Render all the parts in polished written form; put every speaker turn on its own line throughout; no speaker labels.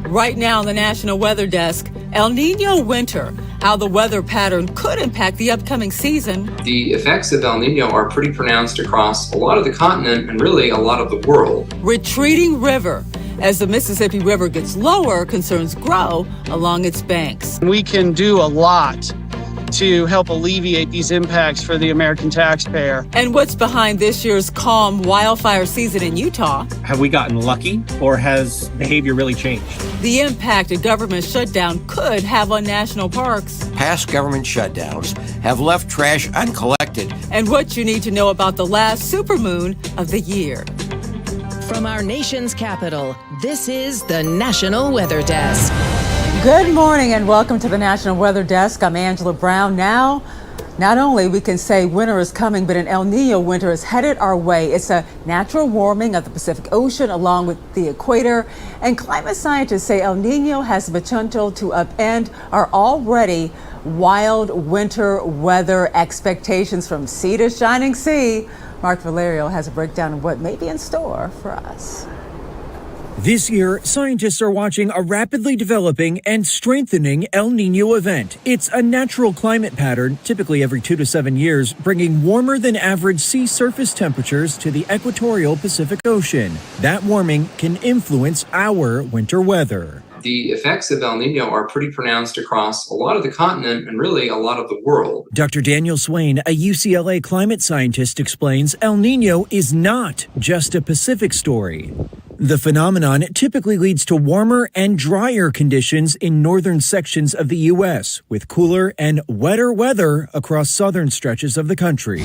Right now on the National Weather Desk, El Nino winter, how the weather pattern could impact the upcoming season.
The effects of El Nino are pretty pronounced across a lot of the continent and really a lot of the world.
Retreating river. As the Mississippi River gets lower, concerns grow along its banks.
We can do a lot to help alleviate these impacts for the American taxpayer.
And what's behind this year's calm wildfire season in Utah?
Have we gotten lucky, or has behavior really changed?
The impact a government shutdown could have on national parks.
Past government shutdowns have left trash uncollected.
And what you need to know about the last supermoon of the year.
From our nation's capital, this is the National Weather Desk.
Good morning and welcome to the National Weather Desk. I'm Angela Brown. Now, not only we can say winter is coming, but an El Nino winter is headed our way. It's a natural warming of the Pacific Ocean along with the equator. And climate scientists say El Nino has the potential to upend our already wild winter weather expectations from sea to shining sea. Mark Valerio has a breakdown of what may be in store for us.
This year, scientists are watching a rapidly developing and strengthening El Nino event. It's a natural climate pattern, typically every 2 to 7 years, bringing warmer than average sea surface temperatures to the equatorial Pacific Ocean. That warming can influence our winter weather.
The effects of El Nino are pretty pronounced across a lot of the continent and really a lot of the world.
Dr. Daniel Swain, a UCLA climate scientist, explains El Nino is not just a Pacific story. The phenomenon typically leads to warmer and drier conditions in northern sections of the U.S., with cooler and wetter weather across southern stretches of the country.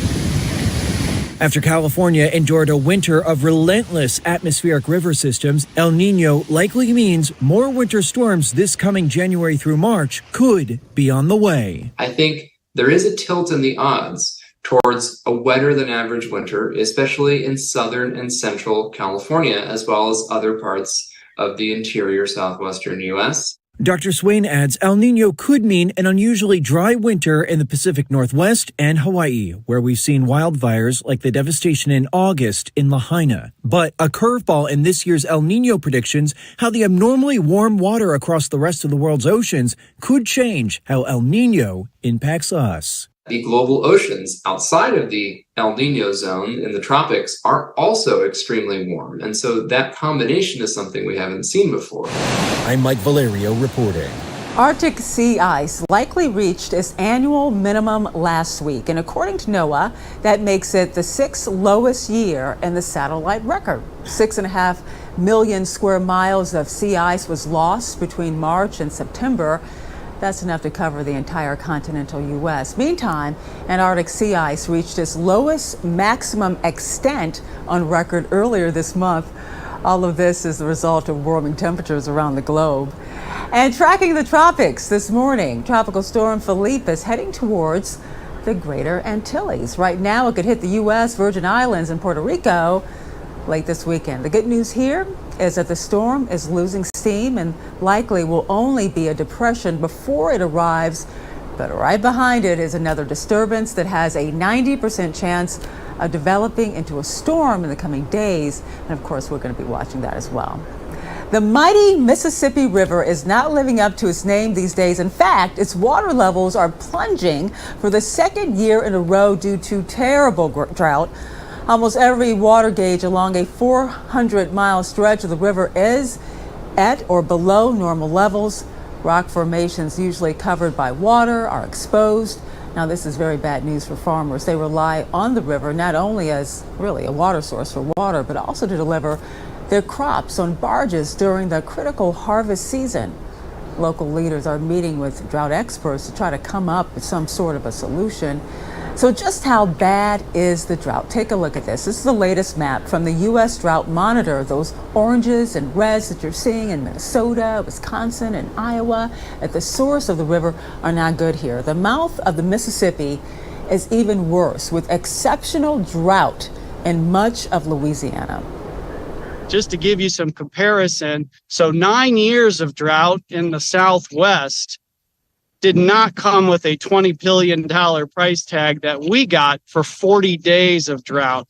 After California endured a winter of relentless atmospheric river systems, El Nino likely means more winter storms this coming January through March could be on the way.
I think there is a tilt in the odds towards a wetter than average winter, especially in southern and central California, as well as other parts of the interior southwestern U.S.
Dr. Swain adds El Nino could mean an unusually dry winter in the Pacific Northwest and Hawaii, where we've seen wildfires like the devastation in August in Lahaina. But a curveball in this year's El Nino predictions, how the abnormally warm water across the rest of the world's oceans could change how El Nino impacts us.
The global oceans outside of the El Nino zone in the tropics are also extremely warm. And so that combination is something we haven't seen before.
I'm Mike Valerio reporting.
Arctic sea ice likely reached its annual minimum last week. And according to NOAA, that makes it the 6th lowest year in the satellite record. 6.5 million square miles of sea ice was lost between March and September. That's enough to cover the entire continental U.S. Meantime, Antarctic sea ice reached its lowest maximum extent on record earlier this month. All of this is the result of warming temperatures around the globe. And tracking the tropics this morning, Tropical Storm Philippe is heading towards the Greater Antilles. Right now, it could hit the U.S., Virgin Islands, and Puerto Rico late this weekend. The good news here is that the storm is losing steam and likely will only be a depression before it arrives. But right behind it is another disturbance that has a 90% chance of developing into a storm in the coming days. And of course, we're going to be watching that as well. The mighty Mississippi River is not living up to its name these days. In fact, its water levels are plunging for the second year in a row due to terrible drought. Almost every water gauge along a 400-mile stretch of the river is at or below normal levels. Rock formations usually covered by water are exposed. Now, this is very bad news for farmers. They rely on the river not only as really a water source for water, but also to deliver their crops on barges during the critical harvest season. Local leaders are meeting with drought experts to try to come up with some sort of a solution. So just how bad is the drought? Take a look at this. This is the latest map from the U.S. Drought Monitor. Those oranges and reds that you're seeing in Minnesota, Wisconsin, and Iowa at the source of the river are not good here. The mouth of the Mississippi is even worse, with exceptional drought in much of Louisiana.
Just to give you some comparison, so 9 years of drought in the Southwest did not come with a $20 billion price tag that we got for 40 days of drought.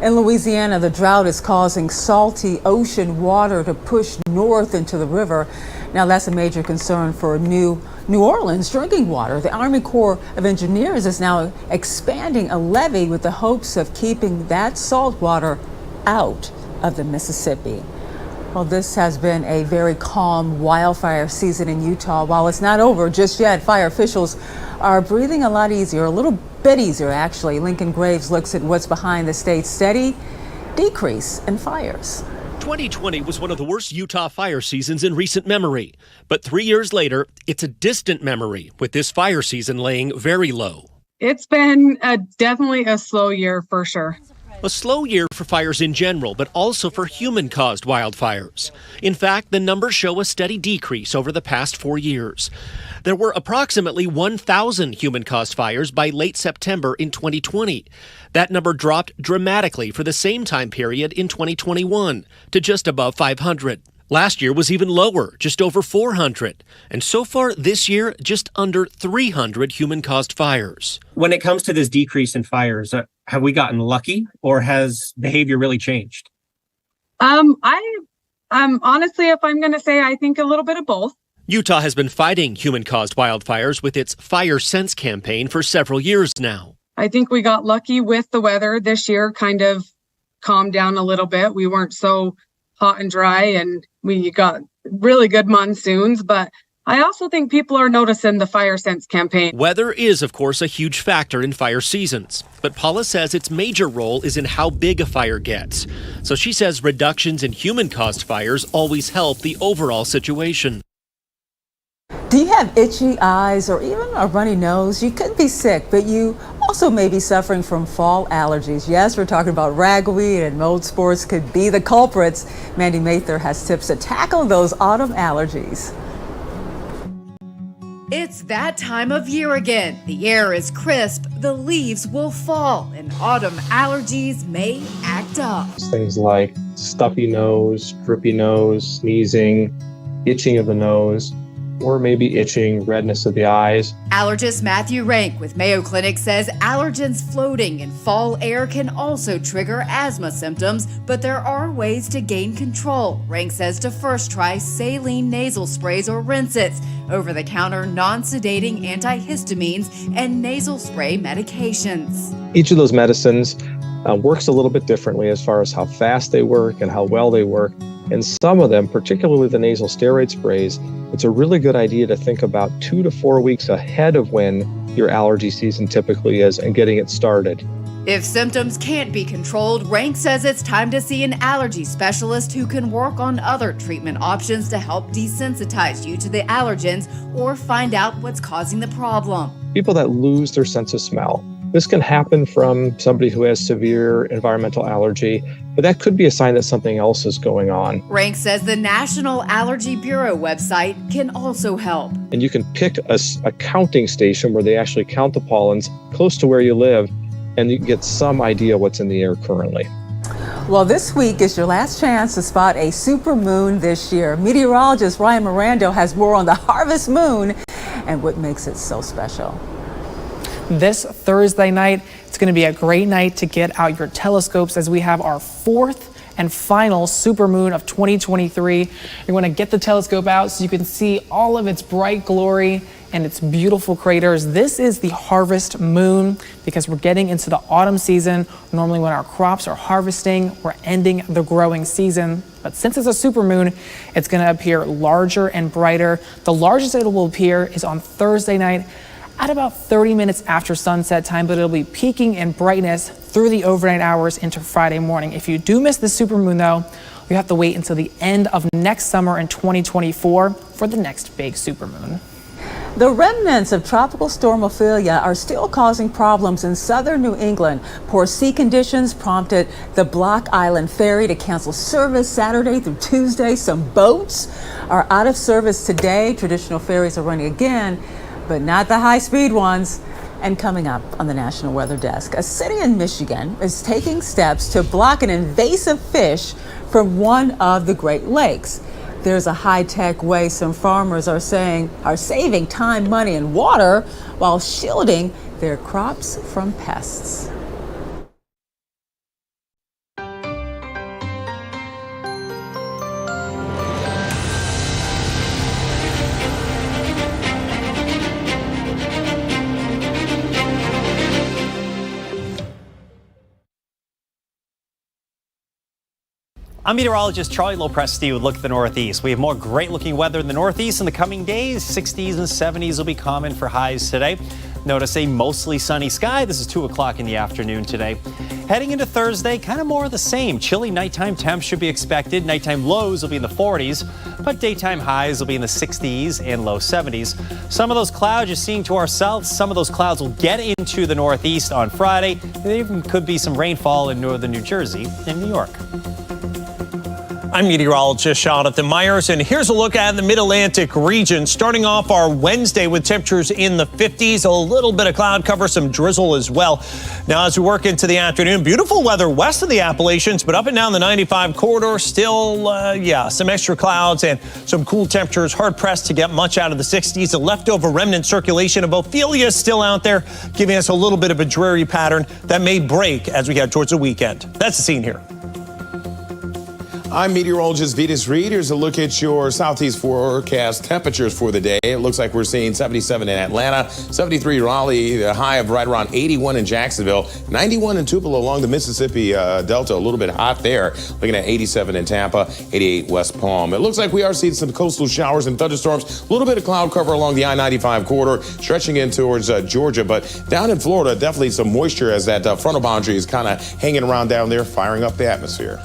In Louisiana, the drought is causing salty ocean water to push north into the river. Now, that's a major concern for New Orleans drinking water. The Army Corps of Engineers is now expanding a levee with the hopes of keeping that salt water out of the Mississippi. Well, this has been a very calm wildfire season in Utah. While it's not over just yet, fire officials are breathing a lot easier, a little bit easier actually. Lincoln Graves looks at what's behind the state's steady decrease in fires.
2020 was one of the worst Utah fire seasons in recent memory. But 3 years later, it's a distant memory, with this fire season laying very low.
It's been definitely a slow year for sure.
A slow year for fires in general, but also for human-caused wildfires. In fact, the numbers show a steady decrease over the past 4 years. There were approximately 1,000 human-caused fires by late September in 2020. That number dropped dramatically for the same time period in 2021 to just above 500. Last year was even lower, just over 400. And so far this year, just under 300 human-caused fires.
When it comes to this decrease in fires, have we gotten lucky or has behavior really changed?
Honestly, if I'm going to say, I think a little bit of both.
Utah has been fighting human-caused wildfires with its Fire Sense campaign for several years now.
I think we got lucky with the weather this year, kind of calmed down a little bit. We weren't so hot and dry, and we got really good monsoons, but I also think people are noticing the Fire Sense campaign.
Weather is, of course, a huge factor in fire seasons, but Paula says its major role is in how big a fire gets. So she says reductions in human-caused fires always help the overall situation.
Do you have itchy eyes or even a runny nose? You could be sick, but you also may be suffering from fall allergies. Yes, we're talking about ragweed and mold spores could be the culprits. Mandy Mather has tips to tackle those autumn allergies.
It's that time of year again. The air is crisp, the leaves will fall, and autumn allergies may act up.
Things like stuffy nose, drippy nose, sneezing, itching of the nose, or maybe itching, redness of the eyes.
Allergist Matthew Rank with Mayo Clinic says allergens floating in fall air can also trigger asthma symptoms, but there are ways to gain control. Rank says to first try saline nasal sprays or rinses, over-the-counter non-sedating antihistamines, and nasal spray medications.
Each of those medicines works a little bit differently as far as how fast they work and how well they work. And some of them, particularly the nasal steroid sprays, it's a really good idea to think about 2 to 4 weeks ahead of when your allergy season typically is and getting it started.
If symptoms can't be controlled, Rank says it's time to see an allergy specialist who can work on other treatment options to help desensitize you to the allergens or find out what's causing the problem.
People that lose their sense of smell. This can happen from somebody who has severe environmental allergy, but that could be a sign that something else is going on.
Rank says the National Allergy Bureau website can also help.
And you can pick a counting station where they actually count the pollens close to where you live, and you can get some idea what's in the air currently.
Well, this week is your last chance to spot a supermoon this year. Meteorologist Ryan Mirando has more on the harvest moon and what makes it so special.
This Thursday night, it's going to be a great night to get out your telescopes as we have our fourth and final supermoon of 2023. You're going to get the telescope out so you can see all of its bright glory and its beautiful craters. This is the harvest moon because we're getting into the autumn season. Normally when our crops are harvesting, we're ending the growing season. But since it's a supermoon, it's going to appear larger and brighter. The largest it will appear is on Thursday night at about 30 minutes after sunset time, but it'll be peaking in brightness through the overnight hours into Friday morning. If you do miss the supermoon though, you have to wait until the end of next summer in 2024 for the next big supermoon.
The remnants of Tropical Storm Ophelia are still causing problems in southern New England. Poor sea conditions prompted the Block Island Ferry to cancel service Saturday through Tuesday. Some boats are out of service today. Traditional ferries are running again, but not the high-speed ones. And coming up on the National Weather Desk, a city in Michigan is taking steps to block an invasive fish from one of the Great Lakes. There's a high-tech way some farmers are saving time, money, and water while shielding their crops from pests.
I'm meteorologist Charlie Lopresti with Look at the Northeast. We have more great-looking weather in the Northeast in the coming days. 60s and 70s will be common for highs today. Notice a mostly sunny sky. This is 2 o'clock in the afternoon today. Heading into Thursday, kind of more of the same. Chilly nighttime temps should be expected. Nighttime lows will be in the 40s, but daytime highs will be in the 60s and low 70s. Some of those clouds you're seeing to our south, some of those clouds will get into the Northeast on Friday. There even could be some rainfall in northern New Jersey and New York.
I'm meteorologist Jonathan Myers, and here's a look at the Mid-Atlantic region. Starting off our Wednesday with temperatures in the 50s, a little bit of cloud cover, some drizzle as well. Now, as we work into the afternoon, beautiful weather west of the Appalachians, but up and down the 95 corridor, still, some extra clouds and some cool temperatures. Hard pressed to get much out of the 60s. The leftover remnant circulation of Ophelia is still out there, giving us a little bit of a dreary pattern that may break as we head towards the weekend. That's the scene here.
I'm meteorologist Vitas Reed. Here's a look at your southeast forecast temperatures for the day. It looks like we're seeing 77 in Atlanta, 73 Raleigh, the high of right around 81 in Jacksonville, 91 in Tupelo along the Mississippi Delta, a little bit hot there. Looking at 87 in Tampa, 88 West Palm. It looks like we are seeing some coastal showers and thunderstorms, a little bit of cloud cover along the I-95 corridor, stretching in towards Georgia. But down in Florida, definitely some moisture as that frontal boundary is kind of hanging around down there, firing up the atmosphere.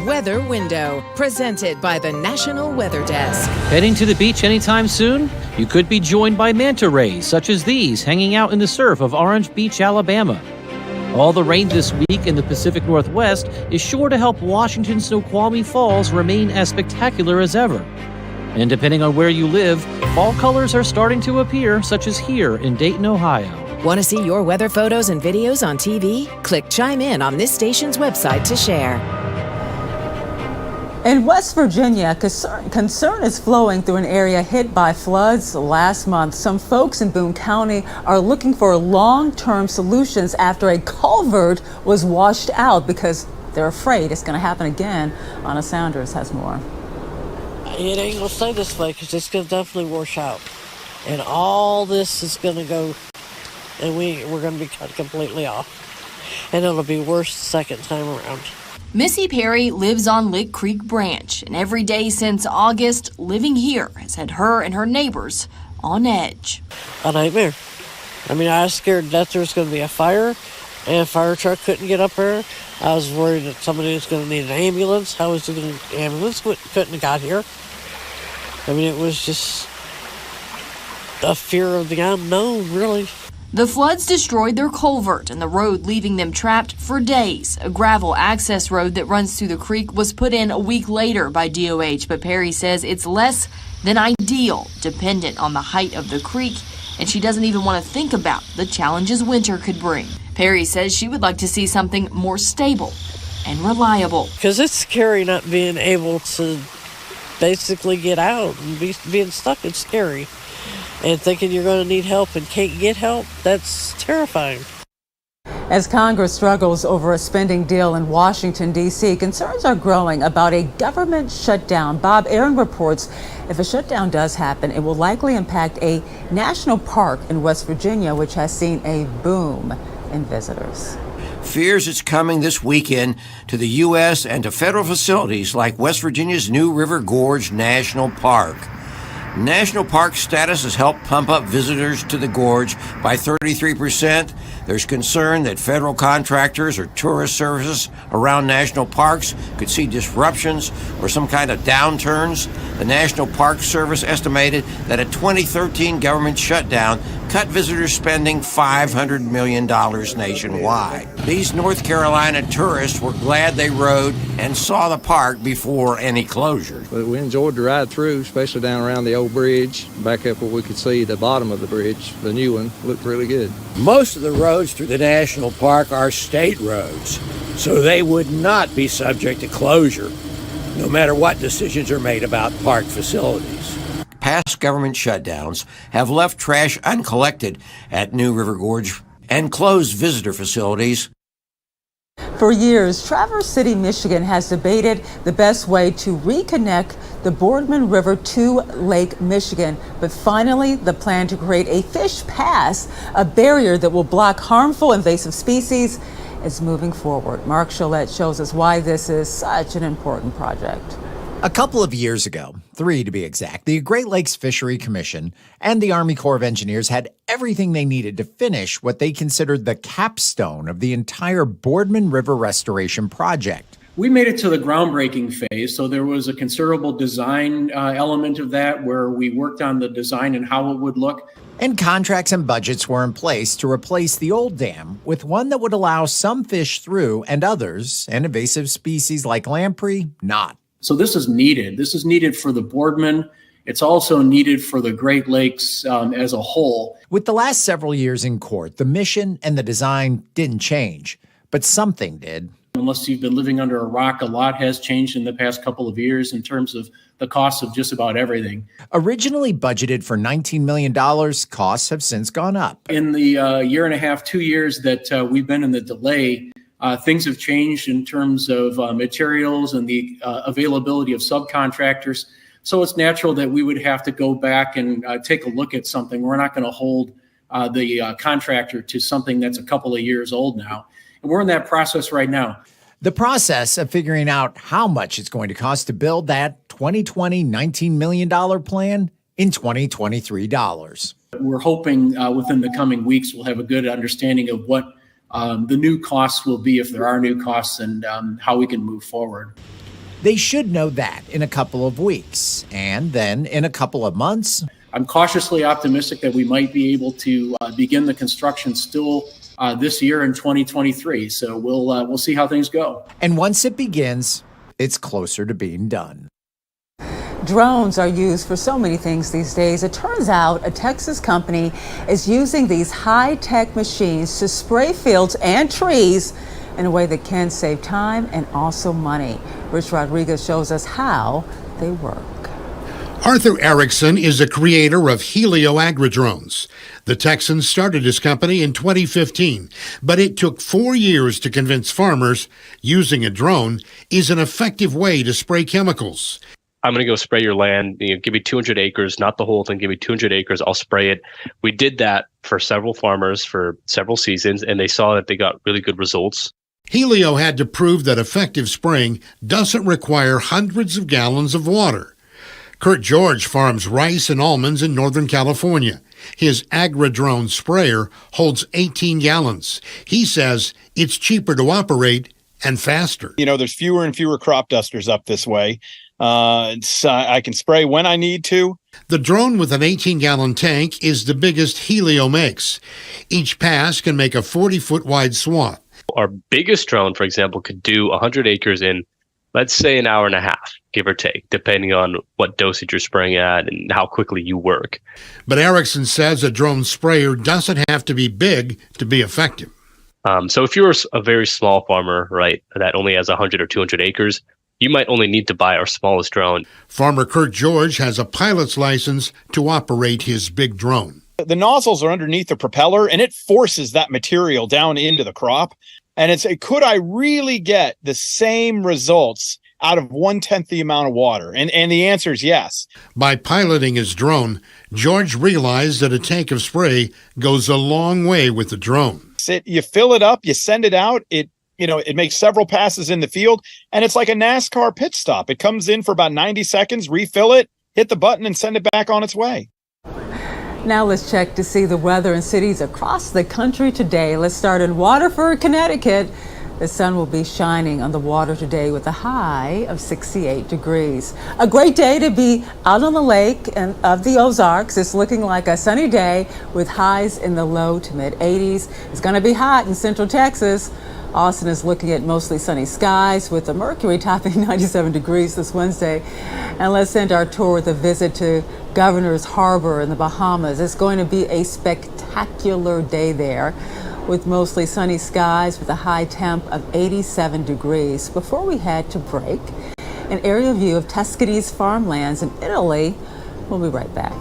Weather Window, presented by the National Weather Desk.
Heading to the beach anytime soon? You could be joined by manta rays, such as these, hanging out in the surf of Orange Beach, Alabama. All the rain this week in the Pacific Northwest is sure to help Washington's Snoqualmie Falls remain as spectacular as ever. And depending on where you live, fall colors are starting to appear, such as here in Dayton, Ohio.
Want to see your weather photos and videos on TV? Click Chime In on this station's website to share.
In West Virginia, concern is flowing through an area hit by floods last month. Some folks in Boone County are looking for long-term solutions after a culvert was washed out because they're afraid it's going to happen again. Anna Saunders has more.
It ain't going to stay this way because it's going to definitely wash out. And all this is going to go, and we're going to be cut completely off. And it'll be worse the second time around.
Missy Perry lives on Lick Creek Branch, and every day since August, living here has had her and her neighbors on edge.
A nightmare. I mean, I was scared that there was going to be a fire, and a fire truck couldn't get up there. I was worried that somebody was going to need an ambulance. How was the ambulance couldn't have got here? I mean, it was just a fear of the unknown, really.
The floods destroyed their culvert and the road, leaving them trapped for days. A gravel access road that runs through the creek was put in a week later by DOH, but Perry says it's less than ideal, dependent on the height of the creek, and she doesn't even want to think about the challenges winter could bring. Perry says she would like to see something more stable and reliable.
Because it's scary not being able to basically get out and being stuck. It's scary. And thinking you're going to need help and can't get help, that's terrifying.
As Congress struggles over a spending deal in Washington, D.C., concerns are growing about a government shutdown. Bob Aaron reports if a shutdown does happen, it will likely impact a national park in West Virginia, which has seen a boom in visitors.
Fears it's coming this weekend to the U.S. and to federal facilities like West Virginia's New River Gorge National Park. National park status has helped pump up visitors to the gorge by 33%. There's concern that federal contractors or tourist services around national parks could see disruptions or some kind of downturns. The National Park Service estimated that a 2013 government shutdown cut visitor spending $500 million nationwide. These North Carolina tourists were glad they rode and saw the park before any closure.
But we enjoyed the ride through, especially down around the old bridge, back up where we could see the bottom of the bridge. The new one looked really good.
Most of the roads through the national park are state roads, so they would not be subject to closure, no matter what decisions are made about park facilities. Past government shutdowns have left trash uncollected at New River Gorge and closed visitor facilities.
For years, Traverse City, Michigan has debated the best way to reconnect the Boardman River to Lake Michigan. But finally, the plan to create a fish pass, a barrier that will block harmful invasive species, is moving forward. Mark Cholette shows us why this is such an important project.
A couple of years ago, 3 to be exact, the Great Lakes Fishery Commission and the Army Corps of Engineers had everything they needed to finish what they considered the capstone of the entire Boardman River restoration project.
We made it to the groundbreaking phase, so there was a considerable design element of that where we worked on the design and how it would look.
And contracts and budgets were in place to replace the old dam with one that would allow some fish through and others, and invasive species like lamprey, not.
So this is needed. This is needed for the Boardman. It's also needed for the Great Lakes as a whole.
With the last several years in court, the mission and the design didn't change, but something did.
Unless you've been living under a rock, a lot has changed in the past couple of years in terms of the cost of just about everything.
Originally budgeted for $19 million, costs have since gone up.
In the year and a half, 2 years that we've been in the delay, things have changed in terms of materials and the availability of subcontractors. So it's natural that we would have to go back and take a look at something. We're not going to hold the contractor to something that's a couple of years old now. And we're in that process right now.
The process of figuring out how much it's going to cost to build that 2020 $19 million plan in 2023 dollars.
We're hoping within the coming weeks we'll have a good understanding of what the new costs will be, if there are new costs, and how we can move forward.
They should know that in a couple of weeks, and then in a couple of months.
I'm cautiously optimistic that we might be able to begin the construction still this year in 2023. So we'll see how things go.
And once it begins, it's closer to being done.
Drones are used for so many things these days. It turns out a Texas company is using these high-tech machines to spray fields and trees in a way that can save time and also money. Rich Rodriguez shows us how they work.
Arthur Erickson is a creator of Helio Agri-Drones. The Texan started his company in 2015, but it took 4 years to convince farmers using a drone is an effective way to spray chemicals.
I'm going to go spray your land. Give me 200 acres, not the whole thing. Give me 200 acres. I'll spray it. We did that for several farmers for several seasons, and they saw that they got really good results.
Helio had to prove that effective spraying doesn't require hundreds of gallons of water. Kurt George farms rice and almonds in Northern California. His Agri-Drone sprayer holds 18 gallons. He says it's cheaper to operate and faster.
There's fewer and fewer crop dusters up this way. I can spray when I need to.
The drone with an 18-gallon tank is the biggest Helio makes. Each pass can make a 40-foot wide swath.
Our biggest drone, for example, could do 100 acres in, let's say, an hour and a half, give or take, depending on what dosage you're spraying at and how quickly you work.
But Erickson says a drone sprayer doesn't have to be big to be effective.
So if you're a very small farmer, right, that only has 100 or 200 acres, you might only need to buy our smallest drone.
Farmer Kurt George has a pilot's license to operate his big drone.
The nozzles are underneath the propeller, and it forces that material down into the crop. And could I really get the same results out of 1/10 the amount of water? And the answer is yes.
By piloting his drone, George realized that a tank of spray goes a long way with the drone.
You fill it up, you send it out, it makes several passes in the field, and it's like a NASCAR pit stop. It comes in for about 90 seconds, refill it, hit the button and send it back on its way.
Now let's check to see the weather in cities across the country today. Let's start in Waterford, Connecticut. The sun will be shining on the water today with a high of 68 degrees. A great day to be out on the lake and of the Ozarks. It's looking like a sunny day with highs in the low to mid 80s. It's going to be hot in central Texas. Austin is looking at mostly sunny skies with the mercury topping 97 degrees this Wednesday. And let's end our tour with a visit to Governor's Harbor in the Bahamas. It's going to be a spectacular day there with mostly sunny skies with a high temp of 87 degrees. Before we head to break, an aerial view of Tuscany's farmlands in Italy. We'll be right back.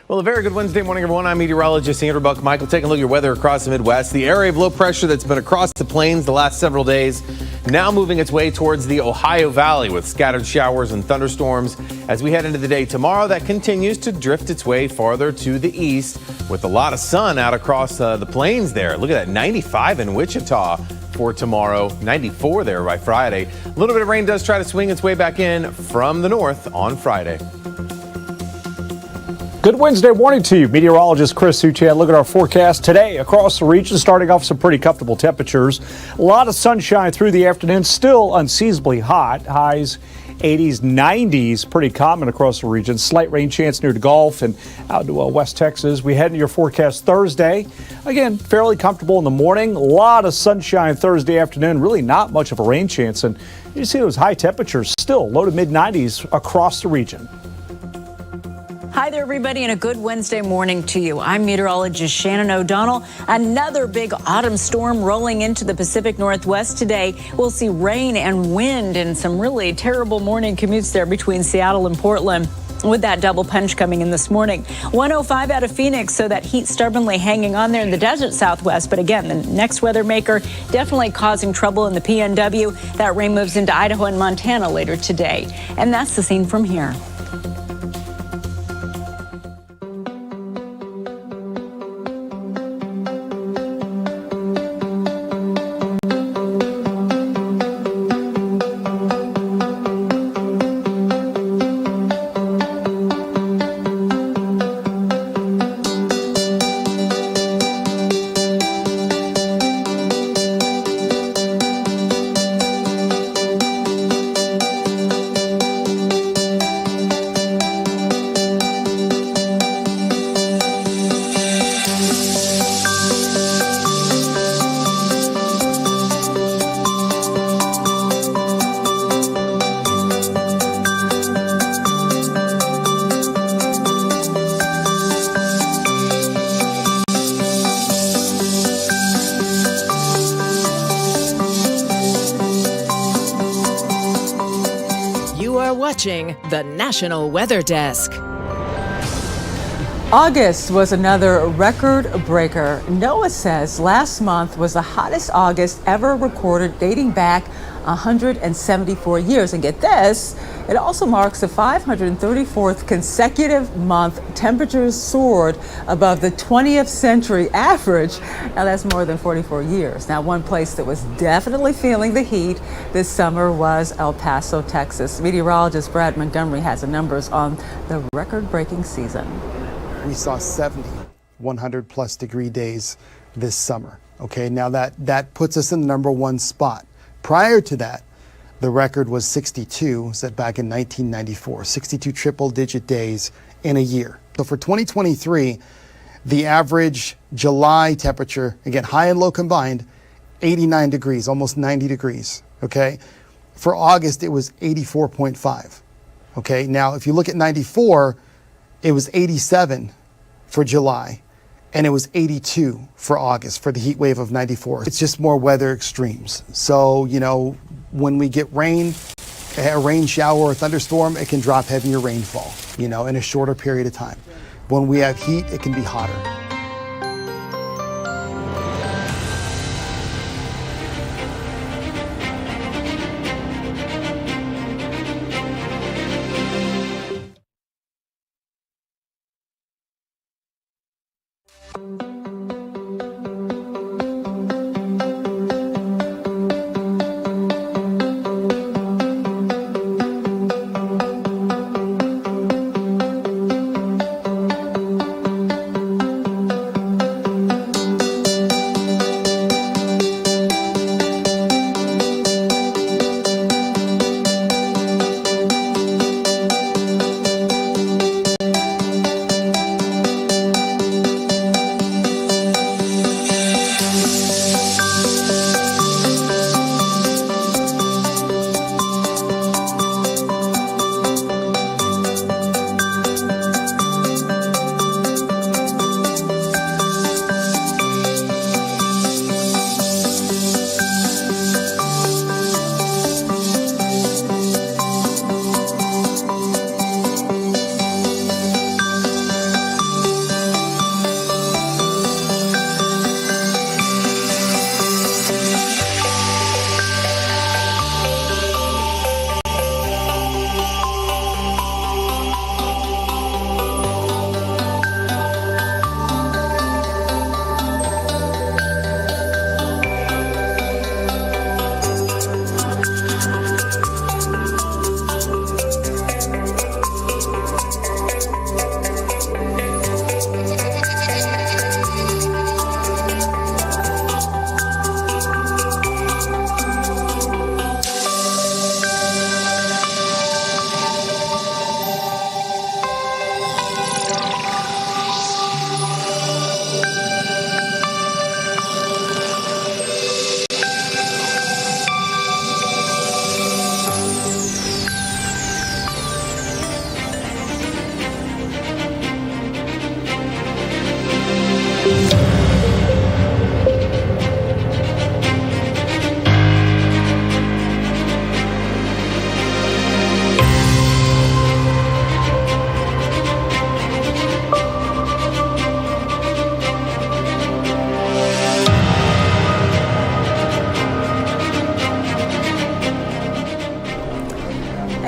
Well, a very good Wednesday morning, everyone. I'm meteorologist Andrew Buck-Michael. Taking a look at your weather across the Midwest. The area of low pressure that's been across the plains the last several days now moving its way towards the Ohio Valley with scattered showers and thunderstorms. As we head into the day tomorrow, that continues to drift its way farther to the east with a lot of sun out across the plains there. Look at that, 95 in Wichita for tomorrow, 94 there by Friday. A little bit of rain does try to swing its way back in from the north on Friday.
Good Wednesday morning to you. Meteorologist Chris Suchan. Look at our forecast today across the region, starting off some pretty comfortable temperatures. A lot of sunshine through the afternoon, still unseasonably hot. Highs 80s, 90s, pretty common across the region. Slight rain chance near the Gulf and out to West Texas. We head into your forecast Thursday. Again, fairly comfortable in the morning. A lot of sunshine Thursday afternoon. Really not much of a rain chance. And you see those high temperatures still low to mid 90s across the region.
Hi there, everybody, and a good Wednesday morning to you. I'm meteorologist Shannon O'Donnell. Another big autumn storm rolling into the Pacific Northwest today. We'll see rain and wind and some really terrible morning commutes there between Seattle and Portland, with that double punch coming in this morning. 105 out of Phoenix, so that heat stubbornly hanging on there in the desert Southwest. But again, the next weather maker definitely causing trouble in the PNW. That rain moves into Idaho and Montana later today. And that's the scene from here.
The National Weather Desk.
August was another record breaker. NOAA says last month was the hottest August ever recorded, dating back 174 years. And get this, it also marks the 534th consecutive month temperatures soared above the 20th century average. Now that's more than 44 years. Now, one place that was definitely feeling the heat this summer was El Paso, Texas. Meteorologist Brad Montgomery has the numbers on the record-breaking season.
We saw 70 100-plus degree days this summer. Okay, now that puts us in the number one spot. Prior to that, the record was 62, set back in 1994, 62 triple-digit days in a year. So for 2023, the average July temperature, again, high and low combined, 89 degrees, almost 90 degrees, okay? For August, it was 84.5, okay? Now, if you look at 94, it was 87 for July, and it was 82 for August for the heat wave of 94. It's just more weather extremes. So, you know, when we get rain, a rain shower or a thunderstorm, it can drop heavier rainfall, in a shorter period of time. When we have heat, it can be hotter.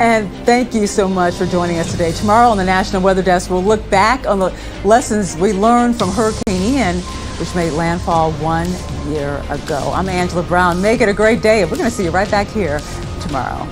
And thank you so much for joining us today. Tomorrow on the National Weather Desk, we'll look back on the lessons we learned from Hurricane Ian, which made landfall 1 year ago. I'm Angela Brown. Make it a great day. We're going to see you right back here tomorrow.